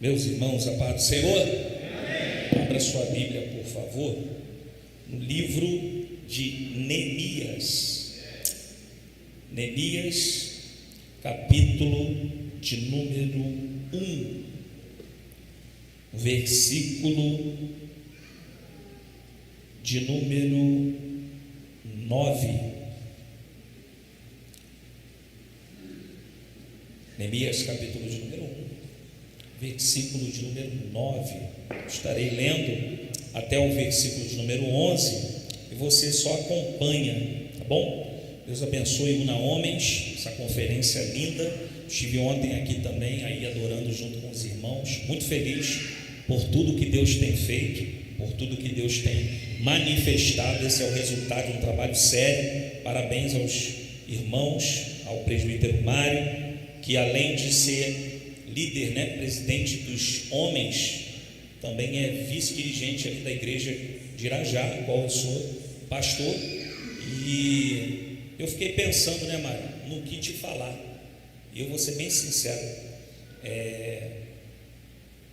Meus irmãos, a paz do Senhor. Amém. Abra sua Bíblia, por favor, no livro de Neemias. Neemias, capítulo de número 1, versículo de número 9. Neemias, capítulo de número 1, versículo de número 9. Estarei lendo até o versículo de número 11 e você só acompanha, tá bom? Deus abençoe Una Homens, essa conferência linda. Estive ontem aqui também, aí adorando junto com os irmãos, muito feliz por tudo que Deus tem feito, por tudo que Deus tem manifestado. Esse é o resultado de um trabalho sério. Parabéns aos irmãos, ao presbítero Mário, que além de ser líder, presidente dos homens, também é vice-dirigente ali da igreja de Irajá, qual eu sou pastor. E eu fiquei pensando, Mário, no que te falar. E eu vou ser bem sincero,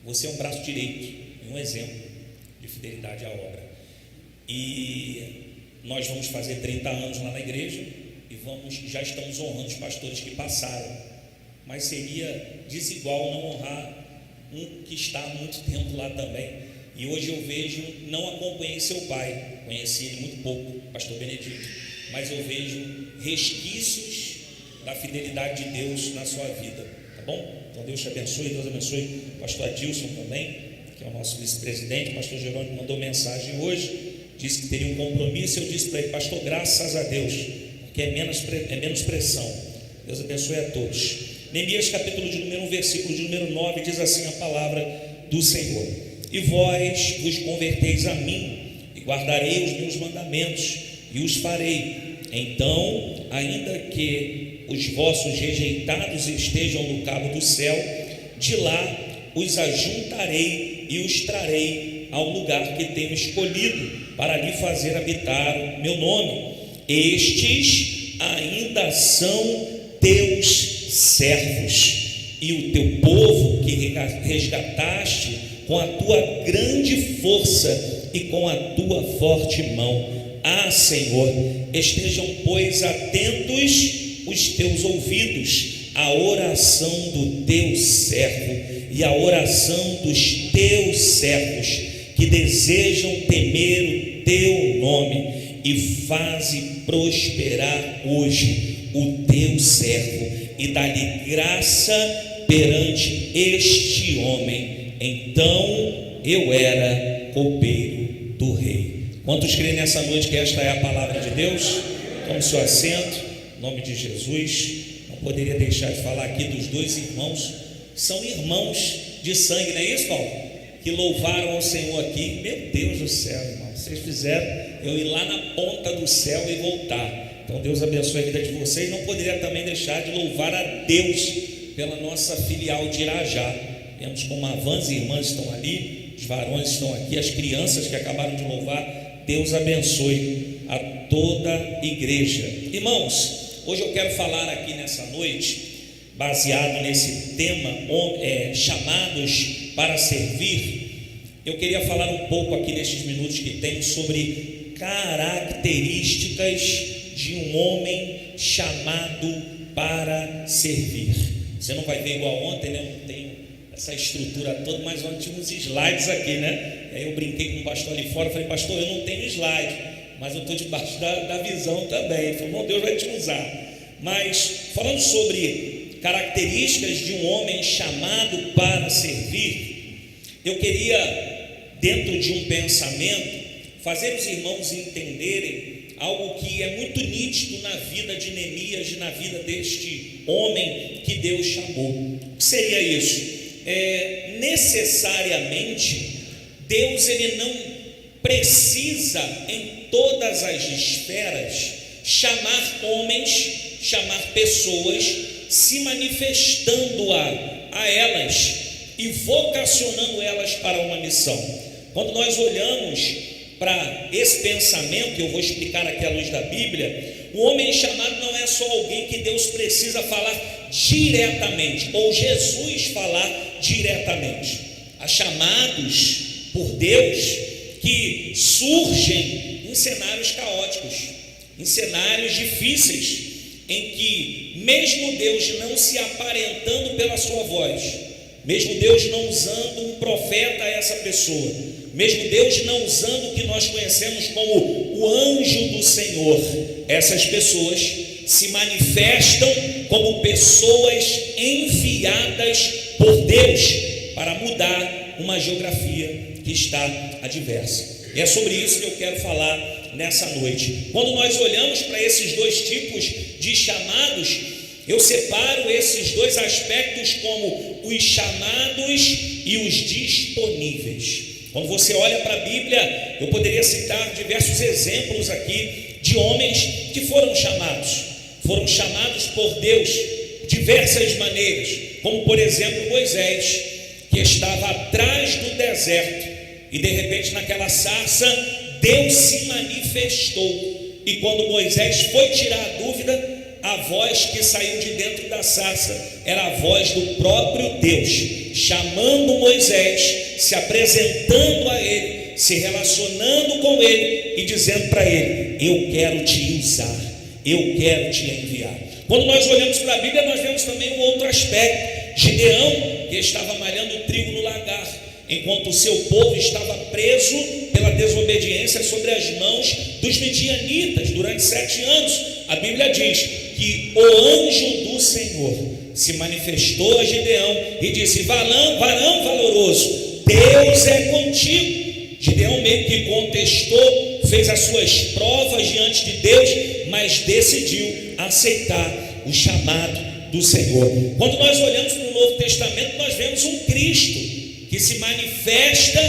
você é um braço direito e um exemplo de fidelidade à obra. E nós vamos fazer 30 anos lá na igreja e já estamos honrando os pastores que passaram. Mas seria desigual não honrar um que está há muito tempo lá também. E hoje eu vejo, não acompanhei seu pai, conheci ele muito pouco, pastor Benedito, mas eu vejo resquícios da fidelidade de Deus na sua vida, tá bom? Então Deus te abençoe, Deus abençoe o pastor Adilson também, que é o nosso vice-presidente. O pastor Jerônimo mandou mensagem hoje, disse que teria um compromisso. Eu disse para ele: pastor, graças a Deus, porque é menos pressão. Deus abençoe a todos. Neemias capítulo de número 1, versículo de número 9, diz assim a palavra do Senhor: e vós vos converteis a mim, e guardarei os meus mandamentos, e os farei. Então, ainda que os vossos rejeitados estejam no cabo do céu, de lá os ajuntarei e os trarei ao lugar que tenho escolhido, para lhe fazer habitar o meu nome. Estes ainda são teus servos, e o teu povo que resgataste com a tua grande força e com a tua forte mão. Senhor, estejam, pois, atentos os teus ouvidos à oração do teu servo e à oração dos teus servos que desejam temer o teu nome, e faze prosperar hoje o teu servo, e dá-lhe graça perante este homem. Então eu era copeiro do rei. Quantos creem nessa noite que esta é a palavra de Deus? Tome seu assento, em nome de Jesus. Não poderia deixar de falar aqui dos dois irmãos, são irmãos de sangue, não é isso, Paulo? Que louvaram ao Senhor aqui. Meu Deus do céu, irmão, vocês fizeram eu ir lá na ponta do céu e voltar. Então Deus abençoe a vida de vocês. Não poderia também deixar de louvar a Deus pela nossa filial de Irajá. Vemos como avãs e irmãs estão ali, os varões estão aqui, as crianças que acabaram de louvar. Deus abençoe a toda a igreja. Irmãos, hoje eu quero falar aqui nessa noite, baseado nesse tema, chamados para servir. Eu queria falar um pouco aqui nestes minutos que tenho sobre características de um homem chamado para servir. Você não vai ver igual ontem, não tem essa estrutura toda, mas ontem tinha uns slides aqui, Aí eu brinquei com o pastor ali fora, falei: pastor, eu não tenho slide, mas eu estou debaixo da visão também. Ele falou: bom, Deus vai te usar. Mas falando sobre características de um homem chamado para servir, eu queria, dentro de um pensamento, fazer os irmãos entenderem algo que é muito nítido na vida de Neemias e na vida deste homem que Deus chamou. O que seria isso? Necessariamente Deus, ele não precisa em todas as esferas chamar homens, chamar pessoas, se manifestando a elas e vocacionando elas para uma missão. Quando nós olhamos para esse pensamento, eu vou explicar aqui à luz da Bíblia, o homem chamado não é só alguém que Deus precisa falar diretamente, ou Jesus falar diretamente. Há chamados por Deus que surgem em cenários caóticos, em cenários difíceis, em que mesmo Deus não se aparentando pela sua voz, mesmo Deus não usando um profeta a essa pessoa, mesmo Deus não usando o que nós conhecemos como o anjo do Senhor, essas pessoas se manifestam como pessoas enviadas por Deus para mudar uma geografia que está adversa. E é sobre isso que eu quero falar nessa noite. Quando nós olhamos para esses dois tipos de chamados, eu separo esses dois aspectos como os chamados e os disponíveis. Quando você olha para a Bíblia, eu poderia citar diversos exemplos aqui de homens que foram chamados por Deus de diversas maneiras, como por exemplo Moisés, que estava atrás do deserto e de repente naquela sarça Deus se manifestou, e quando Moisés foi tirar a dúvida, a voz que saiu de dentro da sarça era a voz do próprio Deus, chamando Moisés, se apresentando a ele, se relacionando com ele e dizendo para ele: eu quero te usar, eu quero te enviar. Quando nós olhamos para a Bíblia, nós vemos também um outro aspecto. Gideão, que estava malhando trigo no lagar, enquanto o seu povo estava preso pela desobediência sobre as mãos dos midianitas durante 7 anos. A Bíblia diz que o anjo do Senhor se manifestou a Gideão e disse: varão valoroso, Deus é contigo. Gideão meio que contestou, fez as suas provas diante de Deus, mas decidiu aceitar o chamado do Senhor. Quando nós olhamos para o Novo Testamento, nós vemos um Cristo que se manifesta,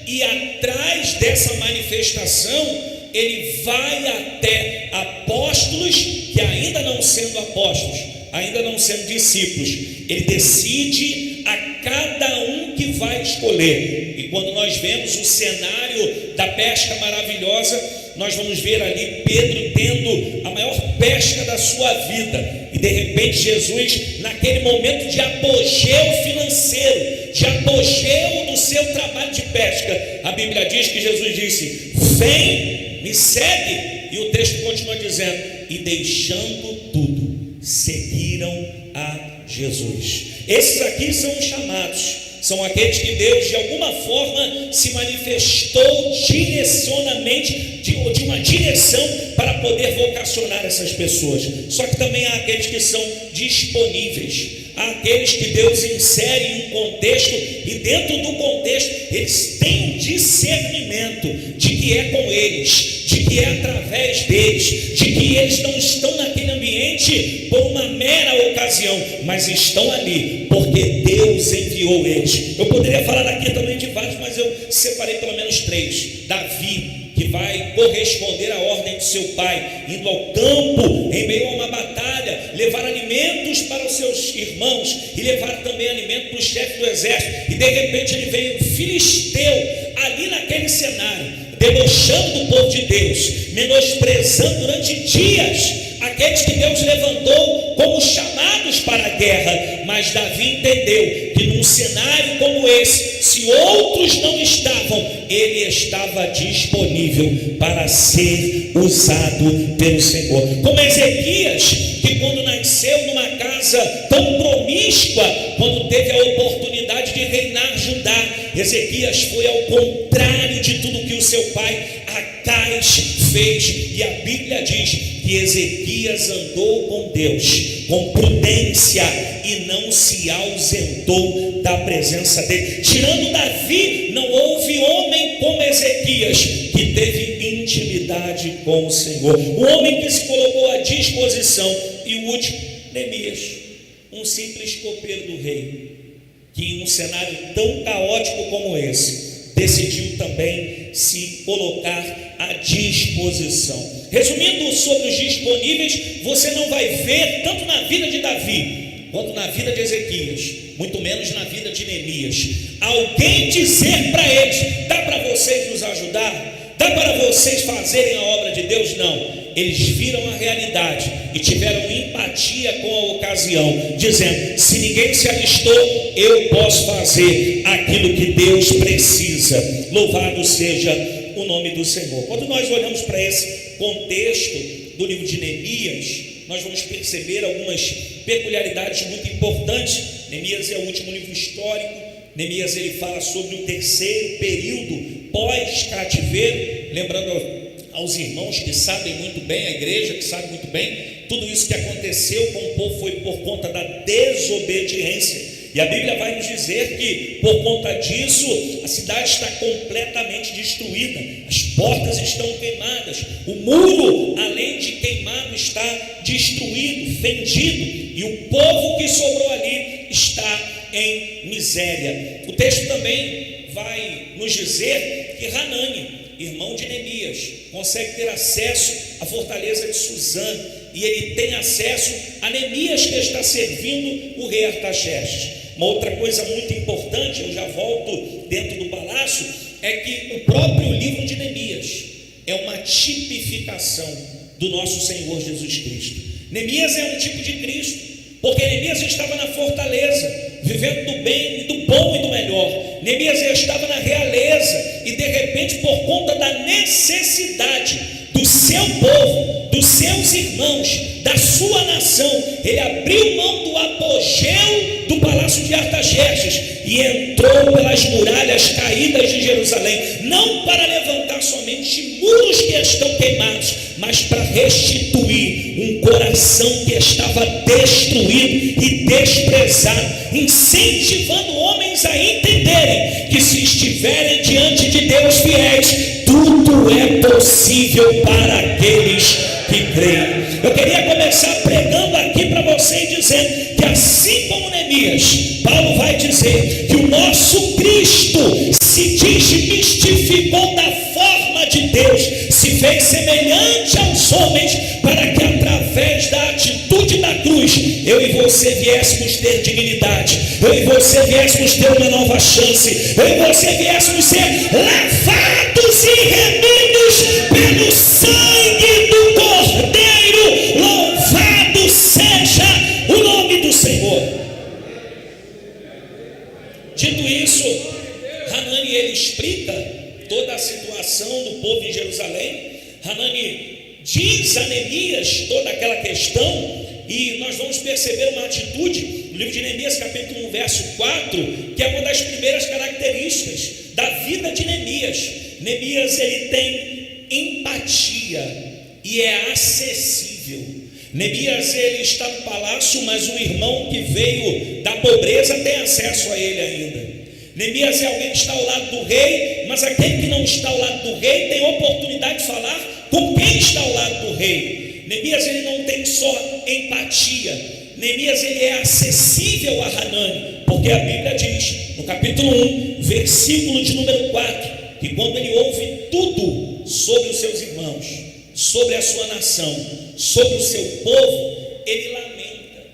e atrás dessa manifestação ele vai até apóstolos que, ainda não sendo apóstolos, ainda não sendo discípulos, ele decide a cada um que vai escolher. E quando nós vemos o cenário da pesca maravilhosa, nós vamos ver ali Pedro tendo a maior pesca da sua vida, e de repente Jesus, naquele momento de apogeu financeiro, de apogeu do seu trabalho de pesca, a Bíblia diz que Jesus disse: vem, me segue. E o texto continua dizendo: e deixando tudo, seguiram a Jesus. Esses aqui são os chamados, são aqueles que Deus de alguma forma se manifestou direcionamente, de uma direção para poder vocacionar essas pessoas. Só que também há aqueles que são disponíveis, há aqueles que Deus insere em um contexto, e dentro do contexto eles têm um discernimento de que é com eles, de que é através deles, de que eles não estão naquele ambiente por uma mera ocasião, mas estão ali porque Deus enviou eles. Eu poderia falar aqui também de vários, mas eu separei pelo menos 3. Davi, que vai corresponder à ordem de seu pai, indo ao campo em meio a uma batalha, levar alimentos para os seus irmãos e levar também alimento para o chefe do exército, e de repente ele veio um filisteu ali naquele cenário, debochando do povo de Deus, menosprezando durante dias aqueles que Deus levantou como chamados para a guerra. Mas Davi entendeu que num cenário como esse, se outros não estavam, ele estava disponível para ser usado pelo Senhor. Como Ezequias, que quando nasceu numa casa tão promíscua, quando teve a oportunidade de reinar Judá, Ezequias foi ao contrário de tudo que o seu pai Acais fez. E a Bíblia diz que Ezequias andou com Deus com prudência e não se ausentou da presença dele. Tirando Davi, não houve homem como Ezequias que teve intimidade com o Senhor, o homem que se colocou à disposição. E o último, Neemias, um simples copeiro do rei, que em um cenário tão caótico como esse, decidiu também se colocar à disposição. Resumindo sobre os disponíveis, você não vai ver tanto na vida de Davi quanto na vida de Ezequias, muito menos na vida de Neemias, alguém dizer para eles: dá para vocês nos ajudar? Dá para vocês fazerem a obra de Deus? Não. eles viram a realidade e tiveram empatia com a ocasião, dizendo: se ninguém se alistou, eu posso fazer aquilo que Deus precisa. Louvado seja o nome do Senhor. Quando nós olhamos para esse contexto do livro de Neemias, nós vamos perceber algumas peculiaridades muito importantes. Neemias é o último livro histórico. Neemias, ele fala sobre o terceiro período pós-cativeiro. Lembrando aos irmãos que sabem muito bem, a igreja que sabe muito bem, tudo isso que aconteceu com o povo foi por conta da desobediência. E a Bíblia vai nos dizer que por conta disso a cidade está completamente destruída, as portas estão queimadas, o muro, além de queimado, está destruído, fendido, e o povo que sobrou ali está em miséria. O texto também vai nos dizer que Hanani, irmão de Neemias, consegue ter acesso à fortaleza de Suzã, e ele tem acesso a Neemias, que está servindo o rei Artaxerxes. Uma outra coisa muito importante, eu já volto dentro do palácio, é que o próprio livro de Neemias é uma tipificação do nosso Senhor Jesus Cristo. Neemias é um tipo de Cristo, porque Neemias estava na fortaleza, vivendo do bem, do bom e do melhor. Neemias estava na realeza, e de repente, por conta da necessidade do seu povo, dos seus irmãos, da sua nação, ele abriu mão do apogeu do palácio de Artaxerxes e entrou pelas muralhas caídas de Jerusalém, não para levantar somente muros que estão queimados, mas para restituir um coração que estava destruído e desprezado, incentivando homens a entenderem que, se estiverem diante de Deus fiéis, tudo é possível para aqueles que creem. Eu queria começar pregando aqui para você e dizendo que, assim como Neemias, Paulo vai dizer que o nosso Cristo se desmistificou da forma de Deus, se fez semelhante aos homens, para que através da atitude da cruz, eu e você viéssemos ter dignidade, eu e você viéssemos ter uma nova chance, eu e você viéssemos ser lavados e remidos pelo sangue do Cordeiro. Louvado seja o nome do Senhor. Dito isso, Hanani, ele explica toda a situação do povo em Jerusalém. Hanani diz a Neemias toda aquela questão, e nós vamos perceber uma atitude no livro de Neemias, capítulo 1, verso 4, que é uma das primeiras características da vida de Neemias. Neemias, ele tem empatia e é acessível. Neemias, ele está no palácio, mas o irmão que veio da pobreza tem acesso a ele ainda. Neemias é alguém que está ao lado do rei, mas aquele que não está ao lado do rei tem oportunidade de falar com quem está ao lado do rei. Neemias, ele não tem só empatia, Neemias, ele é acessível a Hanani, porque a Bíblia diz no capítulo 1, versículo de número 4, que quando ele ouve tudo sobre os seus irmãos, sobre a sua nação, sobre o seu povo, ele lamenta,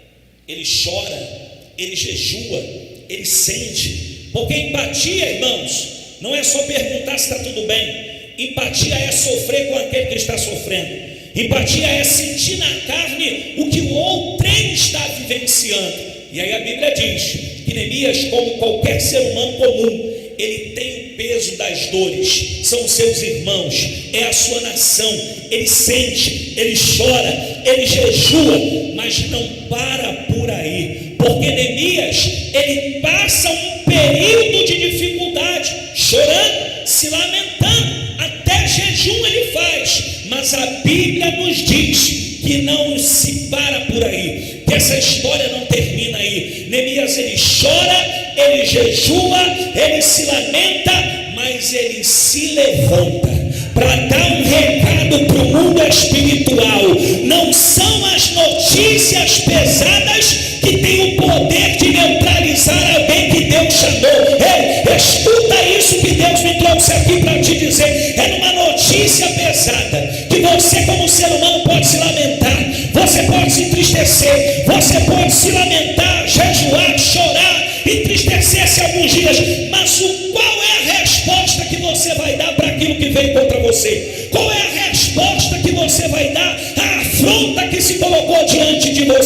ele chora, ele jejua, ele sente. Porque empatia, irmãos, não é só perguntar se está tudo bem. Empatia é sofrer com aquele que está sofrendo. Empatia é sentir na carne o que o outrem está vivenciando. E aí a Bíblia diz que Neemias, como qualquer ser humano comum, ele tem o peso das dores, são os seus irmãos, é a sua nação. Ele sente, ele chora, ele jejua, mas não para por aí, porque Neemias, ele passa um período de dificuldade, chorando, se lamentando, até jejum ele faz, mas a Bíblia nos diz que não se para por aí, que essa história não termina aí. Neemias, ele chora, ele jejua, ele se lamenta, mas ele se levanta para dar um recado para o mundo espiritual. Não são as notícias pesadas que têm o poder de neutralizar alguém que Deus chamou. Ei, escuta isso que Deus me trouxe aqui para te dizer. É numa notícia pesada que você, como ser humano, pode se lamentar, você pode se entristecer, você pode se lamentar, jejuar, chorar, entristecer-se alguns dias, mas qual é a resposta que você vai dar para aquilo que veio contra você? Qual é a resposta que você vai dar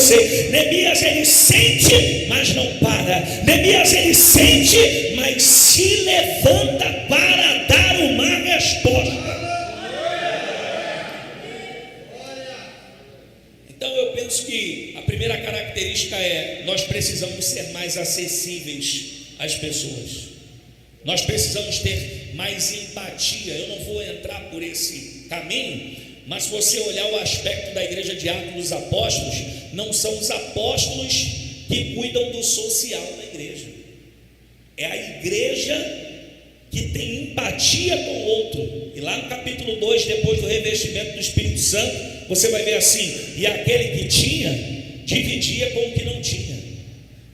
você. Neemias, ele sente, mas não para. Neemias, ele sente, mas se levanta para dar uma resposta. Então eu penso que a primeira característica é: nós precisamos ser mais acessíveis às pessoas. Nós precisamos ter mais empatia. Eu não vou entrar por esse caminho, mas se você olhar o aspecto da igreja de Atos dos Apóstolos, não são os apóstolos que cuidam do social da igreja. É a igreja que tem empatia com o outro. E lá no capítulo 2, depois do revestimento do Espírito Santo, você vai ver assim: e aquele que tinha, dividia com o que não tinha.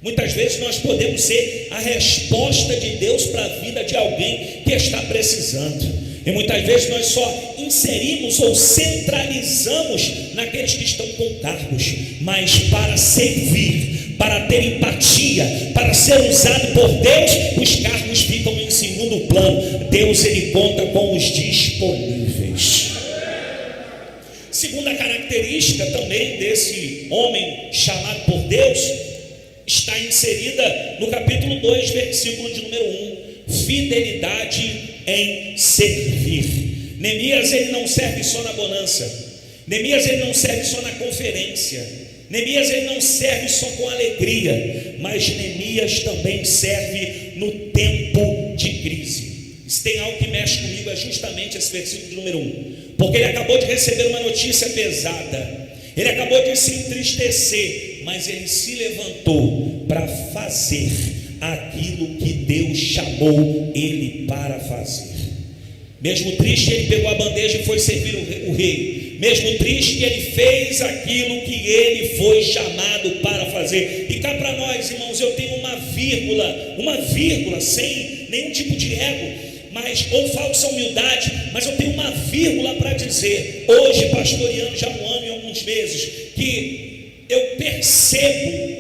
Muitas vezes nós podemos ser a resposta de Deus para a vida de alguém que está precisando. E muitas vezes nós só inserimos ou centralizamos naqueles que estão com cargos, mas para servir, para ter empatia, para ser usado por Deus, os cargos ficam em segundo plano. Deus, ele conta com os disponíveis. Segunda característica também desse homem chamado por Deus está inserida no capítulo 2, versículo de número 1: fidelidade em servir. Neemias, ele não serve só na bonança. Neemias, ele não serve só na conferência. Neemias, ele não serve só com alegria, mas Neemias também serve no tempo de crise. Se tem algo que mexe comigo é justamente esse versículo de número 1, porque ele acabou de receber uma notícia pesada, ele acabou de se entristecer, mas ele se levantou para fazer aquilo que Deus chamou ele para fazer. Mesmo triste, ele pegou a bandeja e foi servir o rei. Mesmo triste, ele fez aquilo que ele foi chamado para fazer. E cá para nós, irmãos, eu tenho uma vírgula, sem nenhum tipo de ego, ou falsa humildade, mas eu tenho uma vírgula para dizer, hoje, pastoreando já um ano e alguns meses, que eu percebo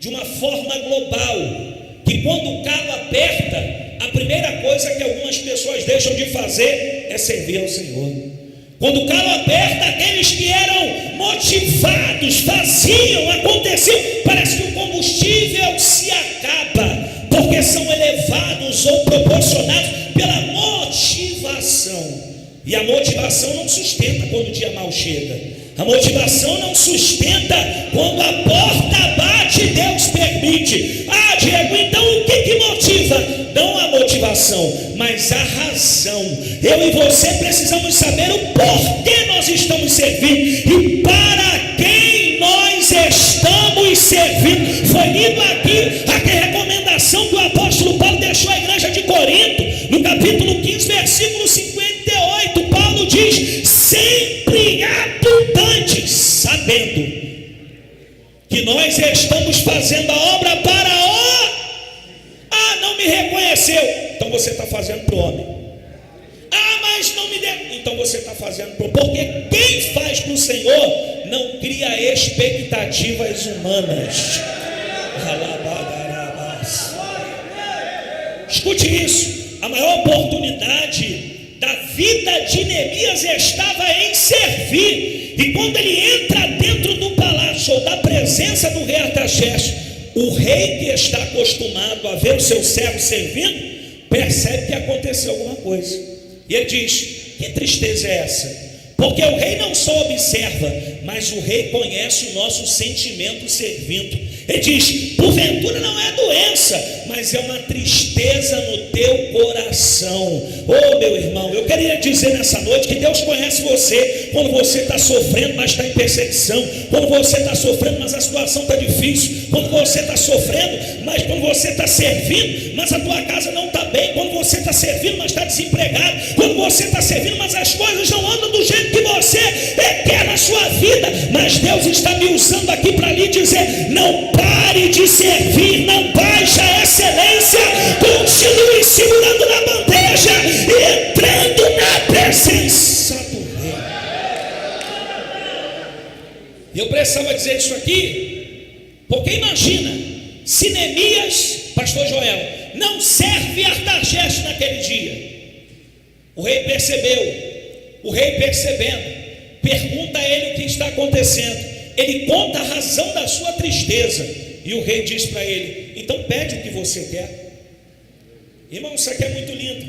de uma forma global que quando o calo aperta, a primeira coisa que algumas pessoas deixam de fazer é servir ao Senhor. Quando o calo aperta, aqueles que eram motivados, faziam, aconteciam, parece que o combustível se acaba, porque são elevados ou proporcionados pela motivação. E a motivação não sustenta quando o dia mal chega. A motivação não sustenta quando a porta bate e Deus permite. Ah, Diego, então o que motiva? Não a motivação, mas a razão. Eu e você precisamos saber o porquê nós estamos servindo e para quem nós estamos servindo. Foi lido aqui a recomendação que o apóstolo Paulo deixou à igreja de Corinto, no capítulo 15, versículo 58. Paulo diz: sempre abundantes, sabendo que nós estamos fazendo a obra para o... Ah, não me reconheceu, então você está fazendo para o homem. Ah, mas não me deu, então você está fazendo para o... Porque quem faz para o Senhor não cria expectativas humanas. Escute isso: a maior oportunidade da vida de Neemias estava em servir. E quando ele entra dentro do palácio ou da presença do rei Artaxerxes, o rei, que está acostumado a ver o seu servo servindo, percebe que aconteceu alguma coisa. E ele diz: que tristeza é essa? Porque o rei não só observa, mas o rei conhece o nosso sentimento servindo. Ele diz: porventura não é doença, mas é uma tristeza no teu coração. Oh, meu irmão, eu queria dizer nessa noite que Deus conhece você quando você está sofrendo, mas está em perseguição, quando você está sofrendo, mas a situação está difícil, quando você está sofrendo, mas quando você está servindo, mas a tua casa não está bem, quando você está servindo, mas está desempregado, quando você está servindo, mas as coisas não andam do jeito que você quer na sua vida. Mas Deus está me usando aqui para lhe dizer: não pare de servir, não baixe a excelência, continue segurando na bandeja e entrando na presença do rei. Eu precisava dizer isso aqui, porque imagina se Neemias, pastor Joel, não serve Artaxerxes naquele dia. O rei percebeu, o rei percebendo, pergunta a ele o que está acontecendo. ele conta a razão da sua tristeza, e o rei diz para ele: então pede o que você quer. Irmão, isso aqui é muito lindo,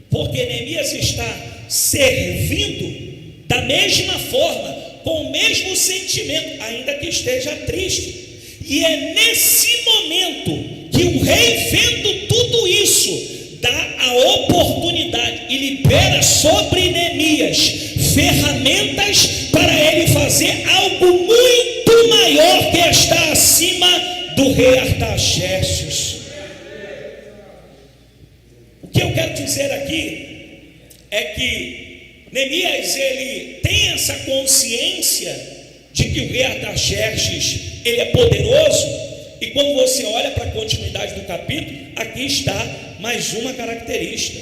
porque Neemias está servindo da mesma forma, com o mesmo sentimento, ainda que esteja triste. E é nesse momento que o rei, vendo tudo isso, dá a oportunidade e libera sobre Neemias ferramentas para ele fazer algo muito maior, que está acima do rei Artaxerxes. O que eu quero dizer aqui é que Neemias, ele tem essa consciência de que o rei Artaxerxes, ele é poderoso. E quando você olha para a continuidade do capítulo, aqui está mais uma característica.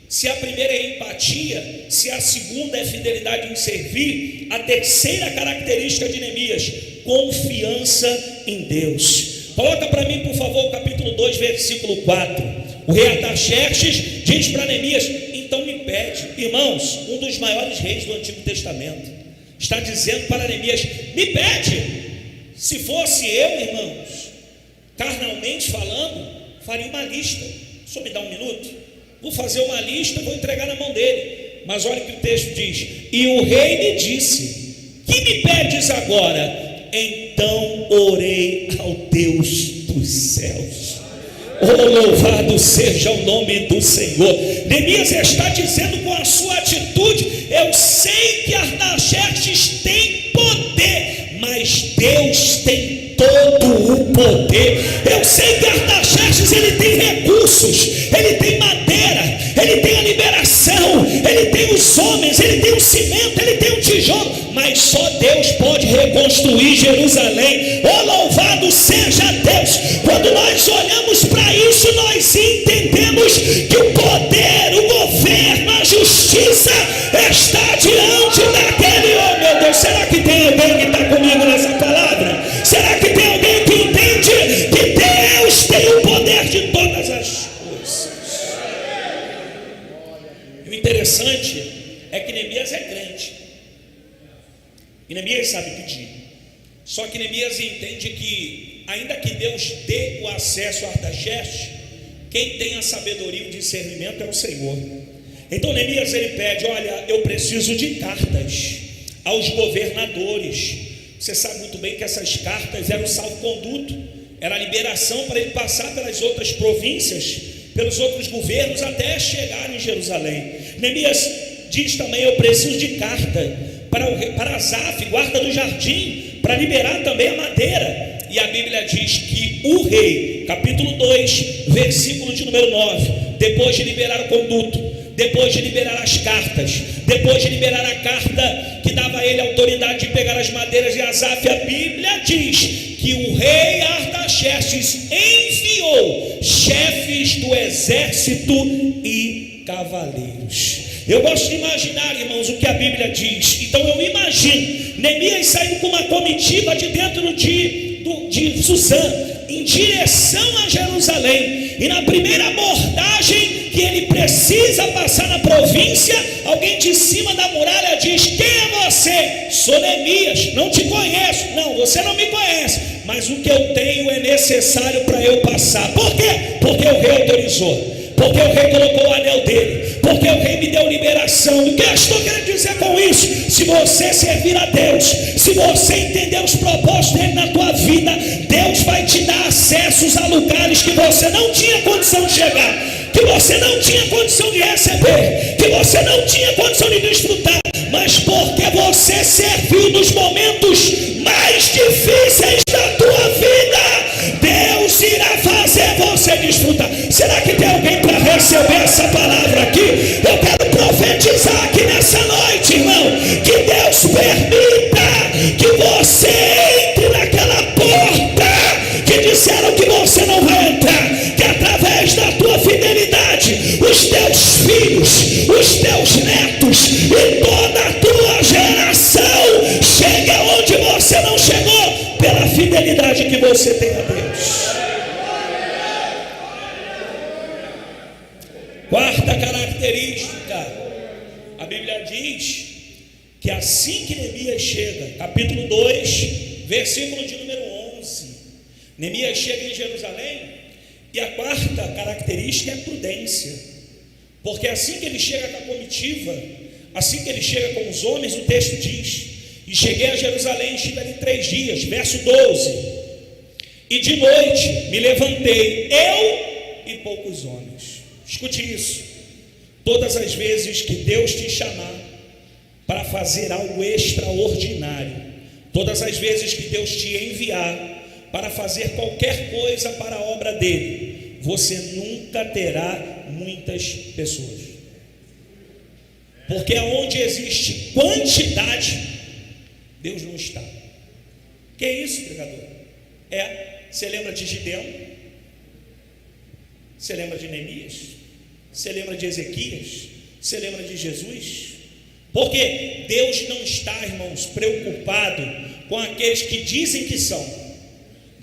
Se a primeira é empatia, se a segunda é fidelidade em servir, a terceira característica de Neemias, confiança em Deus. Coloca para mim, por favor, o capítulo 2, versículo 4. O rei Artaxerxes diz para Neemias: então me pede. Irmãos, um dos maiores reis do Antigo Testamento está dizendo para Neemias: me pede. Se fosse eu, irmãos, carnalmente falando, faria uma lista. Só me dá um minuto, vou fazer uma lista, vou entregar na mão dele. Mas olha o que o texto diz: e o rei me disse: que me pedes agora? Então orei ao Deus dos céus. Oh, louvado seja o nome do Senhor. Neemias está dizendo com a sua atitude: eu sei que Artaxerxes tem poder, mas Deus tem todo o poder. Eu sei que Artaxerxes, ele tem recursos, ele tem madeira, ele tem a liberação, ele tem os homens, ele tem o cimento, ele tem o tijolo, mas só Deus pode reconstruir Jerusalém. Oh, louvado seja Deus. Quando nós olhamos para isso, nós entendemos que o poder, o governo, a justiça está diante daquele. Oh meu Deus, será que tem alguém que está comigo nessa palavra? Será que tem alguém que entende que Deus tem o poder de todas as coisas? E o interessante é que Neemias é crente, e Neemias sabe pedir. Só que Neemias entende que, ainda que Deus dê o acesso a Artaxerxes, quem tem a sabedoria e o discernimento é o Senhor. Então Neemias, ele pede: olha, eu preciso de cartas aos governadores. Você sabe muito bem que essas cartas eram salvo-conduto, era a liberação para ele passar pelas outras províncias, pelos outros governos, até chegar em Jerusalém. Neemias diz também: eu preciso de carta para Asaf, guarda do jardim, para liberar também a madeira. E a Bíblia diz que o rei, capítulo 2, versículo de número 9, depois de liberar o conduto, depois de liberar as cartas, depois de liberar a carta que dava a ele a autoridade de pegar as madeiras de Asaf, a Bíblia diz que o rei Artaxerxes enviou chefes do exército e cavaleiros. Eu gosto de imaginar, irmãos, o que a Bíblia diz. Então eu imagino Neemias saindo com uma comitiva de dentro de Suzã, em direção a Jerusalém. E na primeira abordagem que ele precisa passar na província, alguém de cima da muralha diz: quem é você? Sou Neemias, não te conheço. Não, você não me conhece, mas o que eu tenho é necessário para eu passar. Por quê? Porque o rei autorizou, porque o rei colocou o anel dele, porque o rei me deu liberação. O que eu estou querendo dizer com isso? Se você servir a Deus, se você entender os propósitos dele na tua vida, Deus vai te dar acessos a lugares que você não tinha condição de chegar, que você não tinha condição de receber, que você não tinha condição de desfrutar, mas porque você serviu nos momentos mais difíceis da tua vida, Deus irá fazer você desfrutar. Será que tem alguém para receber essa palavra aqui? Eu quero profetizar aqui nessa noite, irmão, que Deus permita que você entre naquela porta que disseram que você não vai entrar, que através da tua fidelidade, os teus filhos, os teus netos e toda a tua geração chegue aonde você não chegou, pela fidelidade que você tem a Deus. Quarta característica, a Bíblia diz que assim que Neemias chega, capítulo 2, versículo de número 11, Neemias chega em Jerusalém, e a quarta característica é a prudência, porque assim que ele chega com a comitiva, assim que ele chega com os homens, o texto diz: e cheguei a Jerusalém, estive ali 3 dias, verso 12, e de noite me levantei, eu e poucos homens. Escute isso: todas as vezes que Deus te chamar para fazer algo extraordinário, todas as vezes que Deus te enviar para fazer qualquer coisa para a obra dele, você nunca terá muitas pessoas, porque onde existe quantidade, Deus não está. Que é isso, pregador? Você lembra de Gideão? Você lembra de Neemias? Você lembra de Ezequias? Você lembra de Jesus? Porque Deus não está, irmãos, preocupado com aqueles que dizem que são.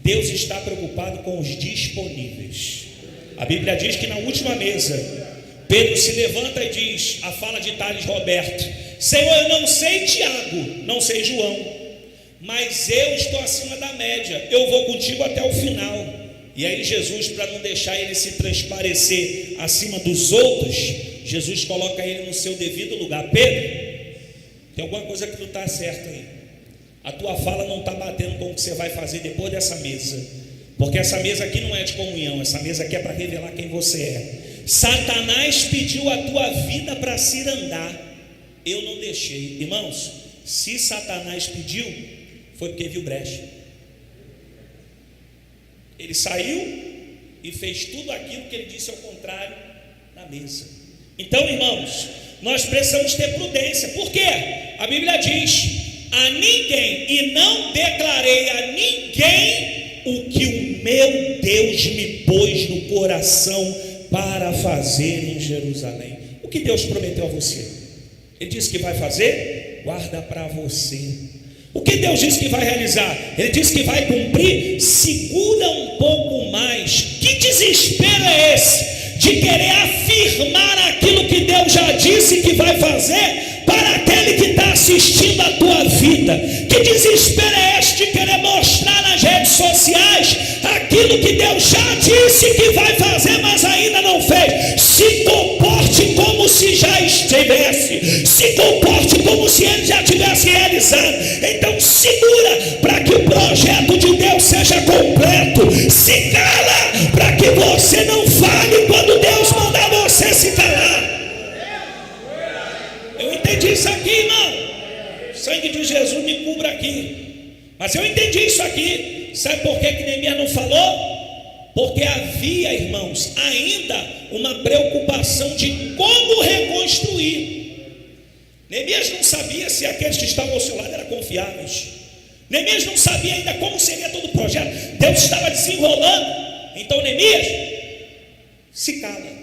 Deus está preocupado com os disponíveis. A Bíblia diz que na última mesa, Pedro se levanta e diz, a fala de Thales Roberto: Senhor, eu não sei Tiago, não sei João, mas eu estou acima da média, eu vou contigo até o final. E aí Jesus, para não deixar ele se transparecer acima dos outros, Jesus coloca ele no seu devido lugar. Pedro, tem alguma coisa que não está certa aí. A tua fala não está batendo com o que você vai fazer depois dessa mesa, porque essa mesa aqui não é de comunhão, essa mesa aqui é para revelar quem você é. Satanás pediu a tua vida para se andar, eu não deixei. Irmãos, se Satanás pediu, foi porque viu brecha. Ele saiu e fez tudo aquilo que ele disse ao contrário na mesa. Então, irmãos, nós precisamos ter prudência. Por quê? A Bíblia diz: a ninguém, e não declarei a ninguém o que o meu Deus me pôs no coração para fazer em Jerusalém. O que Deus prometeu a você? Ele disse que vai fazer, guarda para você. O que Deus disse que vai realizar? Ele disse que vai cumprir, segura um pouco mais. Que desespero é esse de querer afirmar aquilo que Deus já disse que vai fazer para aquele que está assistindo a tua vida? Que desespero é esse de querer mostrar nas redes sociais aquilo que Deus já disse que vai fazer, mas ainda não fez? Se comporte como se já estivesse, se comporte como se ele já tivesse realizado. Então segura para que o projeto de Deus seja completo. Se cala para que você não fale quando Deus mandar você se calar. Eu entendi isso aqui, irmão. O sangue de Jesus me cubra aqui. Mas eu entendi isso aqui. Sabe por que Neemias não falou? Porque havia, irmãos, ainda uma preocupação de como reconstruir. Neemias não sabia se aqueles que estavam ao seu lado eram confiáveis. Neemias não sabia ainda como seria todo o projeto. Deus estava desenrolando. Então Neemias, se cala.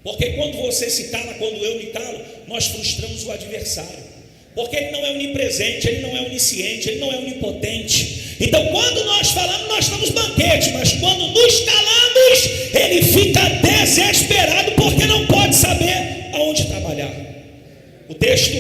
Porque quando você se cala, quando eu me calo, nós frustramos o adversário. Porque ele não é onipresente, ele não é onisciente, ele não é onipotente. Então quando nós falamos, nós damos banquete, mas quando nos calamos, ele fica desesperado, porque não pode saber aonde trabalhar. O texto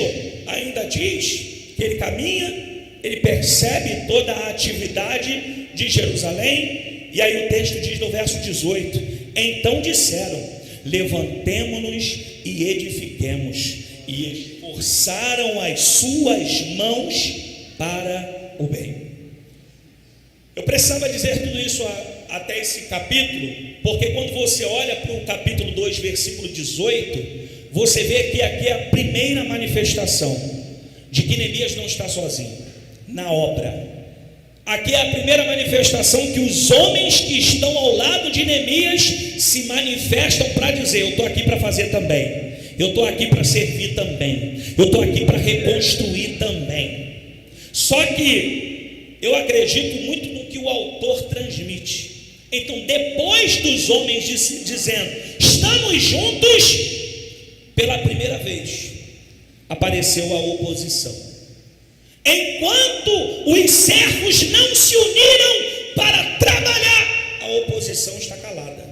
ainda diz que ele caminha, ele percebe toda a atividade de Jerusalém, e aí o texto diz no verso 18: então disseram, levantemo-nos e edifiquemos, e esforçaram as suas mãos para o bem. Eu precisava dizer tudo isso até esse capítulo, porque quando você olha para o capítulo 2, versículo 18, você vê que aqui é a primeira manifestação de que Neemias não está sozinho na obra. Aqui é a primeira manifestação que os homens que estão ao lado de Neemias se manifestam para dizer: eu estou aqui para fazer também, eu estou aqui para servir também, eu estou aqui para reconstruir também. Só que eu acredito muito no que o autor transmite. Então, depois dos homens dizendo estamos juntos, pela primeira vez apareceu a oposição. Enquanto os servos não se uniram para trabalhar, a oposição está calada,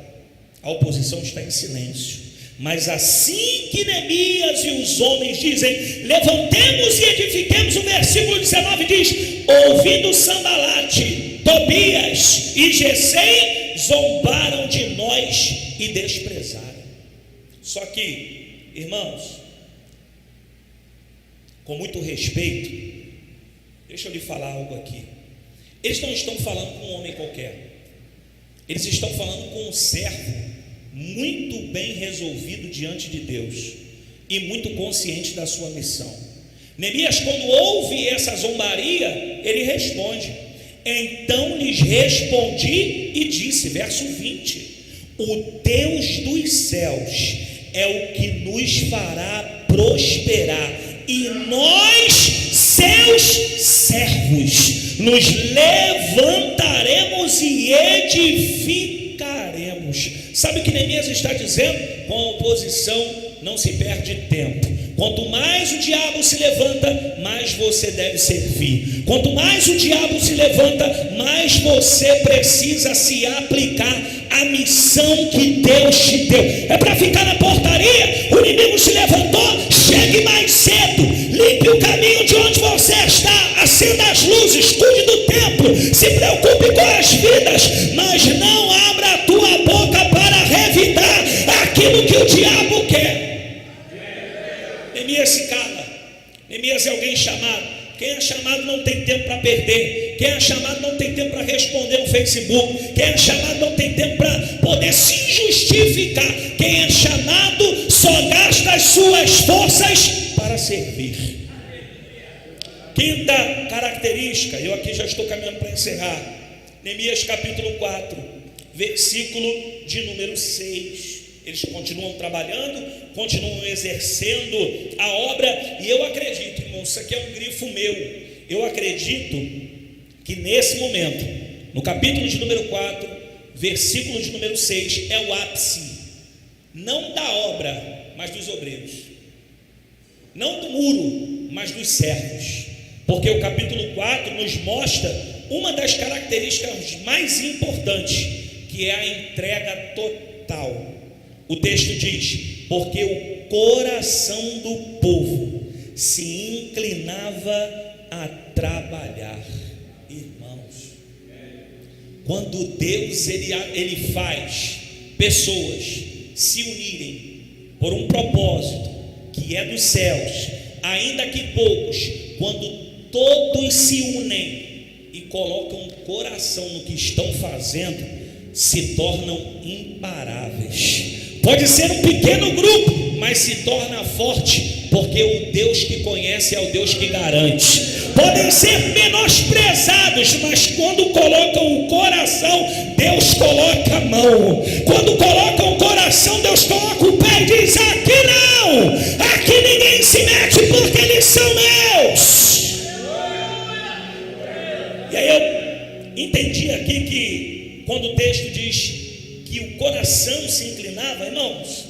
a oposição está em silêncio. Mas assim que Neemias e os homens dizem: levantemos e edifiquemos, o versículo 19 diz: ouvindo Sanbalate, Tobias e Gesem, zombaram de nós e desprezaram. Só que, irmãos, com muito respeito, deixa eu lhe falar algo aqui. Eles não estão falando com um homem qualquer, eles estão falando com um servo muito bem resolvido diante de Deus e muito consciente da sua missão. Neemias, quando ouve essa zombaria, ele responde: então lhes respondi e disse, verso 20: o Deus dos céus é o que nos fará prosperar, e nós, seus servos, nos levantaremos e edificaremos. Sabe o que Neemias está dizendo? Com a oposição não se perde tempo. Quanto mais o diabo se levanta, mais você deve servir. Quanto mais o diabo se levanta, mais você precisa se aplicar à missão que Deus te deu. É para ficar na portaria? O inimigo se levantou, chegue mais cedo, limpe o caminho de onde você está, acenda as luzes, cuide do templo, se preocupe com as vidas, mas não abra a tua boca para revidar aquilo que o diabo quer. Neemias se cala. Neemias é alguém chamado. Quem é chamado não tem tempo para perder. Quem é chamado não tem tempo para responder no Facebook. Quem é chamado não tem tempo para poder se justificar. Quem é chamado só gasta as suas forças para servir. Quinta característica, eu aqui já estou caminhando para encerrar. Neemias capítulo 4, versículo de número 6. Eles continuam trabalhando, continuam exercendo a obra, e eu acredito, irmão, isso aqui é um grifo meu, eu acredito que nesse momento, no capítulo de número 4, versículo de número 6, é o ápice, não da obra, mas dos obreiros, não do muro, mas dos servos, porque o capítulo 4 nos mostra uma das características mais importantes, que é a entrega total. O texto diz: porque o coração do povo se inclinava a trabalhar. Irmãos, quando Deus ele faz pessoas se unirem por um propósito que é dos céus, ainda que poucos, quando todos se unem e colocam o coração no que estão fazendo, se tornam imparáveis. Pode ser um pequeno grupo, mas se torna forte, porque o Deus que conhece é o Deus que garante. Podem ser menosprezados, mas quando colocam o coração, Deus coloca a mão. Quando colocam o coração, Deus coloca o pé e diz: aqui não, aqui ninguém se mete, porque eles são meus. E aí eu entendi aqui que quando o texto diz que o coração se inclinava, irmãos,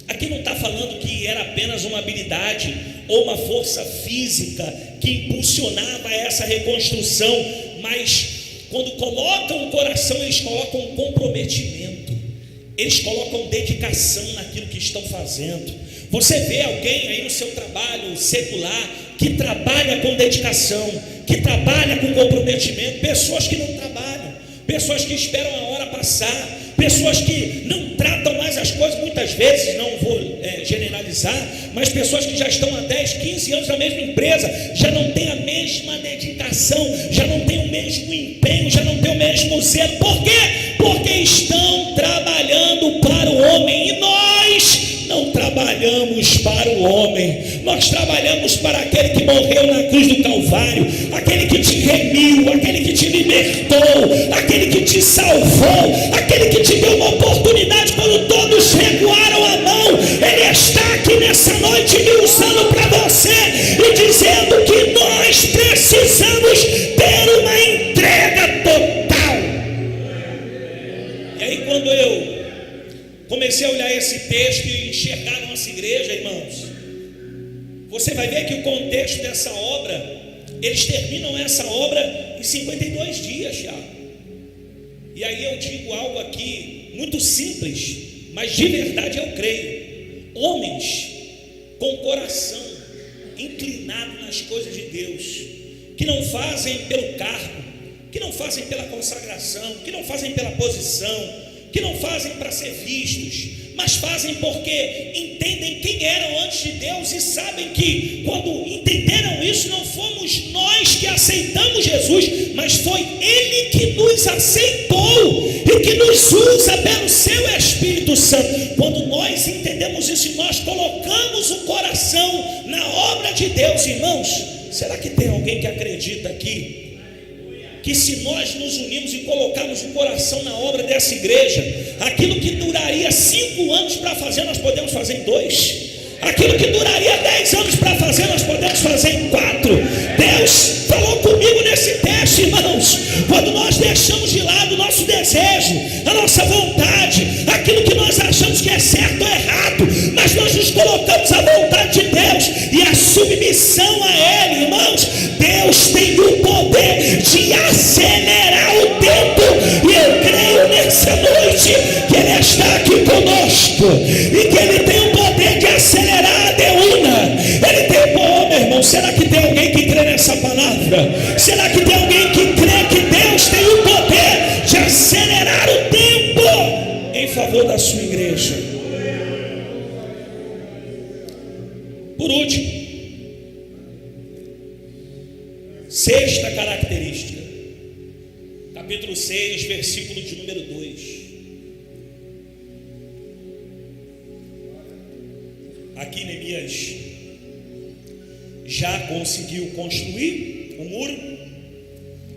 aqui não está falando que era apenas uma habilidade ou uma força física que impulsionava essa reconstrução, mas quando colocam o coração, eles colocam comprometimento, eles colocam dedicação naquilo que estão fazendo. Você vê alguém aí no seu trabalho secular que trabalha com dedicação, que trabalha com comprometimento, pessoas que não trabalham, pessoas que esperam a hora passar, pessoas que não tratam mais as coisas, muitas vezes, não vou generalizar, mas pessoas que já estão há 10, 15 anos na mesma empresa, já não têm a mesma dedicação, já não têm o mesmo empenho, já não têm o mesmo zelo. Por quê? Porque estão trabalhando para o homem, e nós não trabalhamos para o homem, nós trabalhamos para aquele que morreu na cruz do Calvário, aquele que te remiu, aquele que te libertou, aquele que te salvou, aquele que te deu uma oportunidade quando todos recuaram a mão. Ele está aqui nessa noite me usando para você e dizendo que nós precisamos ter uma entrega total. E aí, quando eu comecei a olhar esse texto e enxergar a nossa igreja, irmãos, você vai ver que o contexto dessa obra, eles terminam essa obra em 52 dias já. E aí eu digo algo aqui muito simples, mas de verdade eu creio. homens com coração inclinado nas coisas de Deus, que não fazem pelo cargo, que não fazem pela consagração, que não fazem pela posição, que não fazem para ser vistos, mas fazem porque entendem quem eram antes de Deus e sabem que quando entenderam isso, não fomos nós que aceitamos Jesus, mas foi Ele que nos aceitou e que nos usa pelo seu Espírito Santo. Quando nós entendemos isso e nós colocamos o coração na obra de Deus, irmãos, será que tem alguém que acredita aqui que se nós nos unirmos e colocarmos o coração na obra dessa igreja, aquilo que duraria 5 anos para fazer, nós podemos fazer em 2. Aquilo que duraria 10 anos para fazer, nós podemos fazer em 4. Deus falou comigo nesse teste, irmãos. Quando nós deixamos de lado o nosso desejo, a nossa vontade, aquilo que nós achamos que é certo ou errado, mas nós nos colocamos à vontade de Deus e a submissão a Ele, irmãos, Deus tem o poder de acelerar o tempo. E eu creio nessa noite que Ele está aqui conosco e que Ele tem o poder de acelerar a Deúna. Ele tem poder, meu irmão. Será que tem alguém que crê nessa palavra? Será que tem alguém que crê que Deus tem o poder de acelerar o tempo em favor da sua igreja? Por último, sexta característica, capítulo 6, versículo de número 2. Aqui Neemias já conseguiu construir o muro.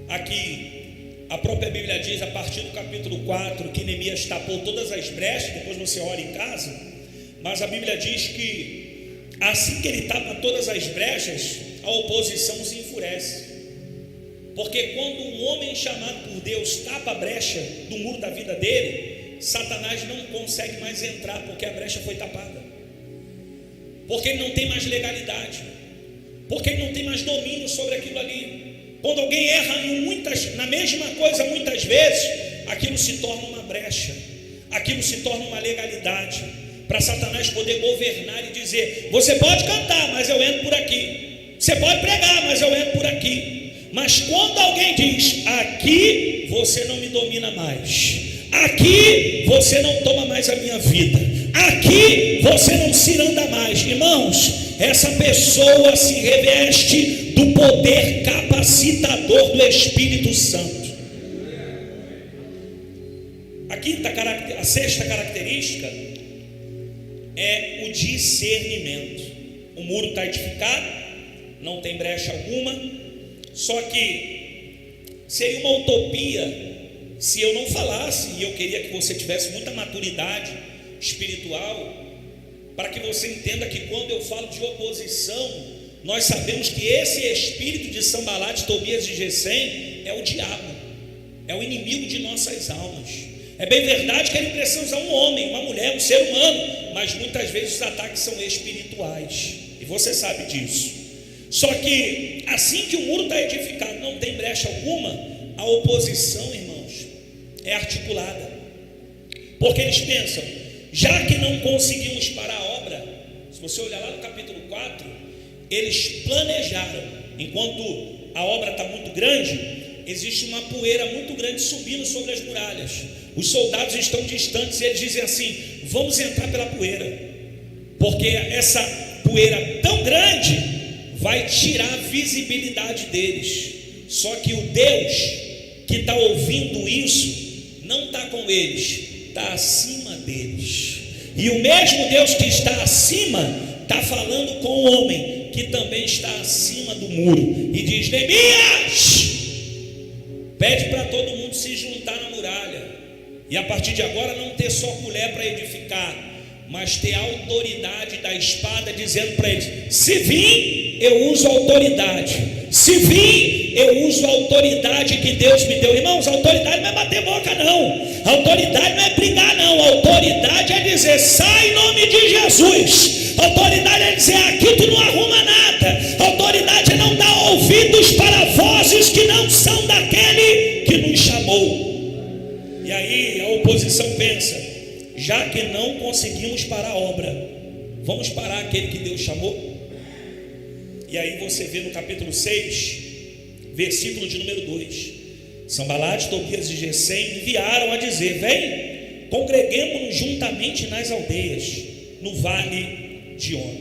Aqui a própria Bíblia diz, a partir do capítulo 4, que Neemias tapou todas as brechas. Depois você ora em casa. Mas a Bíblia diz que assim que ele tapa todas as brechas, a oposição se enfurece. Porque quando um homem chamado por Deus tapa a brecha do muro da vida dele, Satanás não consegue mais entrar, porque a brecha foi tapada. Porque ele não tem mais legalidade, porque ele não tem mais domínio sobre aquilo ali. Quando alguém erra na mesma coisa muitas vezes, aquilo se torna uma brecha, aquilo se torna uma legalidade, para Satanás poder governar e dizer: você pode cantar, mas eu entro por aqui, você pode pregar, mas eu entro por aqui. Mas quando alguém diz: aqui você não me domina mais, aqui você não toma mais a minha vida, aqui você não ciranda mais, irmãos, essa pessoa se reveste do poder capacitador do Espírito Santo. A sexta característica é o discernimento. O muro está edificado, não tem brecha alguma, só que seria uma utopia se eu não falasse, e eu queria que você tivesse muita maturidade espiritual, para que você entenda que quando eu falo de oposição, nós sabemos que esse espírito de Sambalat, Tobias e Gesem é o diabo, é o inimigo de nossas almas. É bem verdade que ele precisa usar um homem, uma mulher, um ser humano, mas muitas vezes os ataques são espirituais, e você sabe disso. Só que assim que o muro está edificado, não tem brecha alguma, a oposição, irmãos, é articulada, porque eles pensam: já que não conseguimos parar a obra, se você olhar lá no capítulo 4, eles planejaram, enquanto a obra está muito grande, existe uma poeira muito grande subindo sobre as muralhas, os soldados estão distantes e eles dizem assim: vamos entrar pela poeira, porque essa poeira tão grande vai tirar a visibilidade deles. Só que o Deus que está ouvindo isso não está com eles, está acima deles. E o mesmo Deus que está acima está falando com o homem que também está acima do muro e diz: Neemias, pede para todo mundo se juntar na muralha, e a partir de agora não ter só colher para edificar, mas ter a autoridade da espada, dizendo para eles: se vir, eu uso a autoridade, se vir, eu uso a autoridade que Deus me deu. Irmãos, a autoridade não é bater boca não, a autoridade não é brigar não, a autoridade é dizer: sai em nome de Jesus. A autoridade é dizer: aqui tu não arruma nada. A autoridade é não dar ouvidos para vozes que não são daquele que nos chamou. E aí a oposição pensa: já que não conseguimos parar a obra, Vamos parar aquele que Deus chamou? E aí você vê no capítulo 6, versículo de número 2: Sanbalate, Tobias e Gesem enviaram a dizer: vem, congreguemo-nos juntamente nas aldeias, no vale de Ono.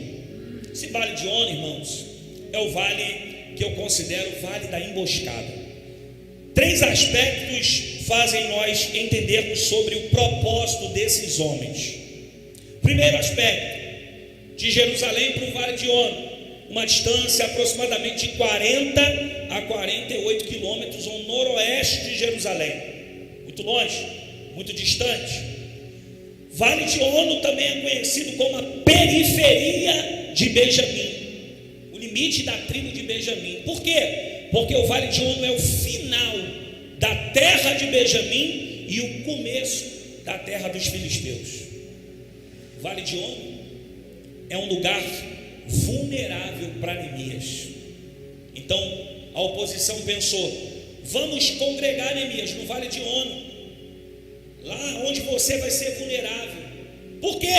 Esse vale de Ono, irmãos, é o vale que eu considero o vale da emboscada. 3 aspectos fazem nós entendermos sobre o propósito desses homens. Primeiro aspecto: de Jerusalém para o vale de Ono, uma distância aproximadamente de 40 a 48 quilômetros ao noroeste de Jerusalém. Muito longe, muito distante. Vale de Ono também é conhecido como a periferia de Benjamim, o limite da tribo de Benjamim. Por quê? Porque o Vale de Ono é o final da terra de Benjamim e o começo da terra dos filisteus. O Vale de Ono é um lugar vulnerável para Neemias. Então a oposição pensou: vamos congregar Neemias no Vale de Ono, lá onde você vai ser vulnerável. Por quê?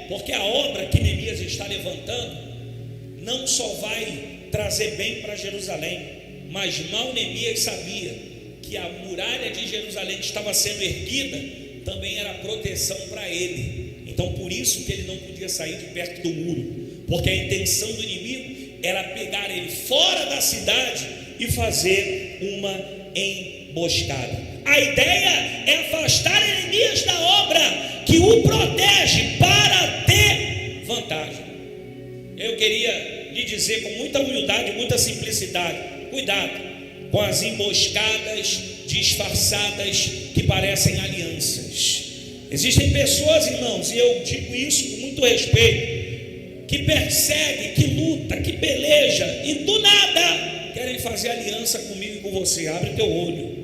Porque a obra que Neemias está levantando não só vai trazer bem para Jerusalém, mas mal Neemias sabia que a muralha de Jerusalém que estava sendo erguida também era proteção para ele. Então por isso que ele não podia sair de perto do muro, porque a intenção do inimigo era pegar ele fora da cidade e fazer uma emboscada. A ideia é afastar Neemias da obra que o protege para ter vantagem. Eu queria lhe dizer com muita humildade, muita simplicidade: cuidado com as emboscadas disfarçadas que parecem alianças. Existem pessoas, irmãos, e eu digo isso com muito respeito, que persegue, que luta, que peleja e do nada querem fazer aliança comigo e com você. Abre teu olho,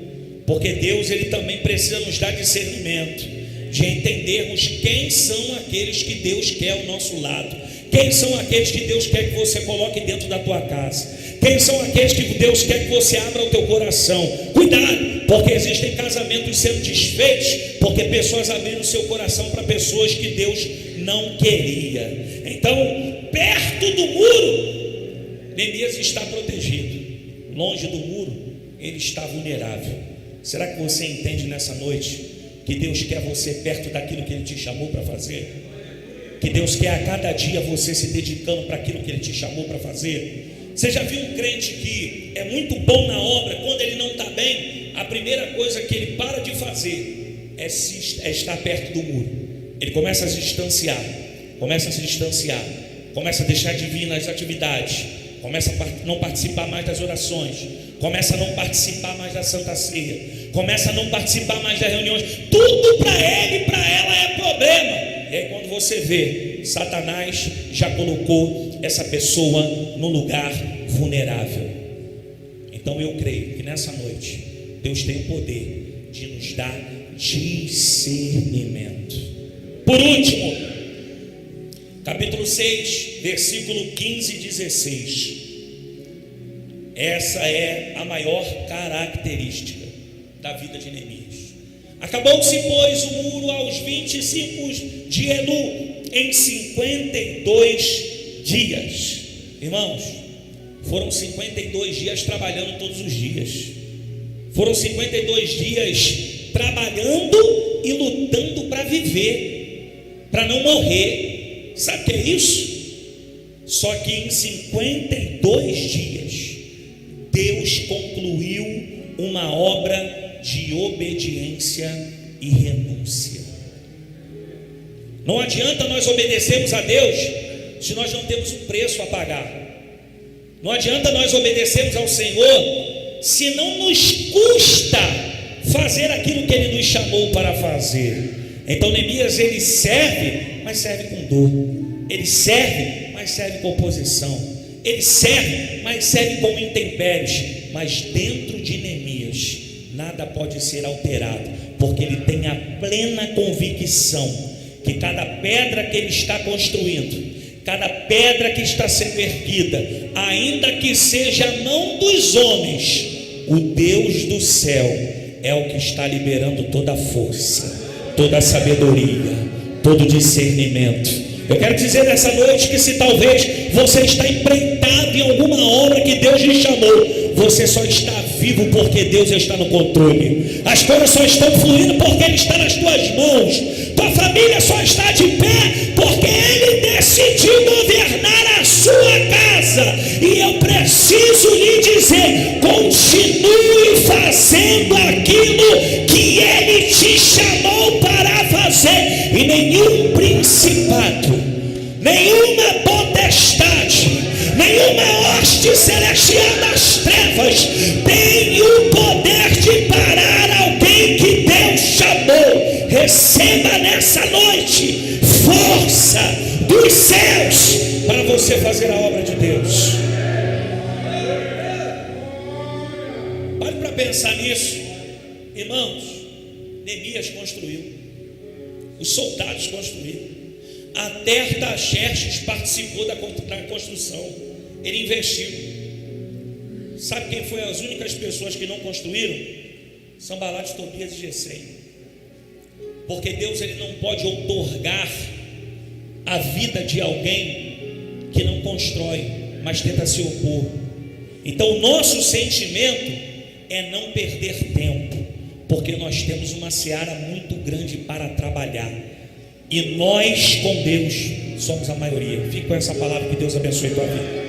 porque Deus, ele também precisa nos dar discernimento de entendermos quem são aqueles que Deus quer ao nosso lado, quem são aqueles que Deus quer que você coloque dentro da tua casa, quem são aqueles que Deus quer que você abra o teu coração. Cuidado, porque existem casamentos sendo desfeitos porque pessoas abriram o seu coração para pessoas que Deus não queria. Então, perto do muro, Neemias está protegido. Longe do muro, ele está vulnerável. Será que você entende nessa noite que Deus quer você perto daquilo que Ele te chamou para fazer? Que Deus quer a cada dia você se dedicando para aquilo que Ele te chamou para fazer? Você já viu um crente que é muito bom na obra, quando ele não está bem, a primeira coisa que ele para de fazer é estar perto do muro. Ele começa a se distanciar, começa a deixar de vir nas atividades, começa a não participar mais das orações, começa a não participar mais da Santa Ceia, começa a não participar mais das reuniões. Tudo para ele e para ela é problema. E aí quando você vê, Satanás já colocou essa pessoa no lugar vulnerável. Então eu creio que nessa noite Deus tem o poder de nos dar discernimento. Por último, capítulo 6, versículo 15 e 16. Essa é a maior característica da vida de Neemias. Acabou-se, pois, o muro aos 25 de Elu, em 52 dias. Irmãos, foram 52 dias trabalhando todos os dias. Foram 52 dias trabalhando e lutando para viver, para não morrer. Sabe o que é isso? Só que em 52 dias Deus concluiu uma obra de obediência e renúncia. Não adianta nós obedecermos a Deus se nós não temos um preço a pagar. Não adianta nós obedecermos ao Senhor se não nos custa fazer aquilo que Ele nos chamou para fazer. Então Neemias, ele serve, mas serve com dor. Ele serve, mas serve com oposição. Ele serve, mas serve com intempéries. Mas dentro de Neemias nada pode ser alterado, porque ele tem a plena convicção que cada pedra que ele está construindo, cada pedra que está sendo erguida, ainda que seja a mão dos homens, o Deus do céu é o que está liberando toda a força, toda a sabedoria, todo o discernimento. Eu quero dizer nessa noite que se talvez você está empreitado em alguma obra que Deus lhe chamou, você só está vivo porque Deus está no controle. As coisas só estão fluindo porque Ele está nas tuas mãos. Tua família só está de pé porque Ele decidiu governar a sua casa. E eu preciso lhe dizer: continue fazendo aquilo que Ele te chamou para fazer. E nenhum principado, nenhuma potestade, nenhuma hoste celestial das trevas tem o poder de parar alguém que Deus chamou. Receba nessa noite força dos céus para você fazer a obra de Deus. Pare para pensar nisso, irmãos. Neemias construiu, os soldados construíram, até Artaxerxes participou da construção, ele investiu. Sabe quem foi as únicas pessoas que não construíram? Sanbalate, Tobias e Gesem. Porque Deus, ele não pode outorgar a vida de alguém que não constrói, mas tenta se opor. Então o nosso sentimento é não perder tempo, porque nós temos uma seara muito grande para trabalhar, e nós com Deus somos a maioria. Fique com essa palavra, que Deus abençoe a tua vida.